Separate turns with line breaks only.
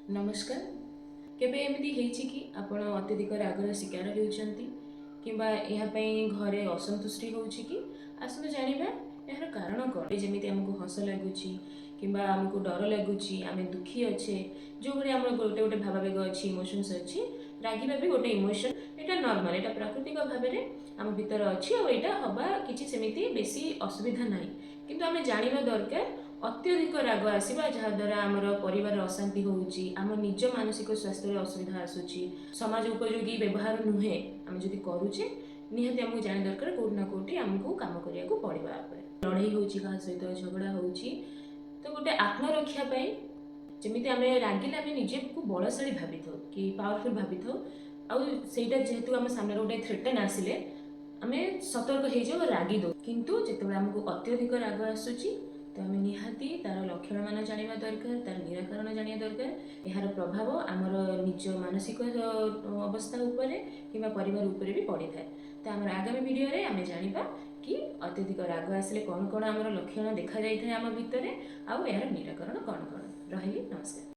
नमस्कार। केबे एमती हेछि कि आपण अत्यधिक रागर शिकार हेउचंती किंबा यहाँ पई घरे असंतुष्टि होउछि कि आसनु जानिबा एहर कारण कोन जेमिति हमकु हस लागुछि किंबा हमकु डर लागुछि आमे दुखी अच्छे जो गुरे हमर गोटे गोटे भावावेग अछि इमोशंस अछि रागिबा भी गोटे इमोशन एटा नॉर्मल एटा प्राकृतिक भाबरे हम भीतर अछि और एटा हबा किछि सेमिति बेसी असुविधा नाही किंतु आमे जानिबा दरकार अत्यधिक राग आसवा जहाद्वारा आमर परिवार अशांति होउछि आम निज मानसिक स्वास्थ्य असुविधा आसुछि समाज उपयोगी व्यवहार नुहे आम जदि करूचे निहाती आमको जानी दरकार कोठी ना कोठी आमको काम करिया को पड़िबा लड़ाई होउछि का सहित झगड़ा होउछि तो गोटे आत्मरक्षा पाई जेमिति आमे रागिले आमे निजे को बलशाली भाबिथौ कि पावरफुल भाबिथौ आ सेटा जेहेतु आम सामने गोटे थ्रेटन आसिले आमे सतर्क हो जाओ रागी दो किंतु जेतेबेले हमको अत्यधिक राग आसुछि तो आम निहाती तार लक्षण मान जाना दरकार तार निराकरण जाना दरकार यार प्रभाव आमर निज मानसिक अवस्था उपरे किंबा परिवार उपरे भी पड़ी थाए तो आम आगामी वीडियो रे आम जानिबा कि अत्यधिक राग आसिले कौन कौन आमर लक्षण देखा जाए आम भितर आउ यार निराकरण कौन कौन रही नमस्कार।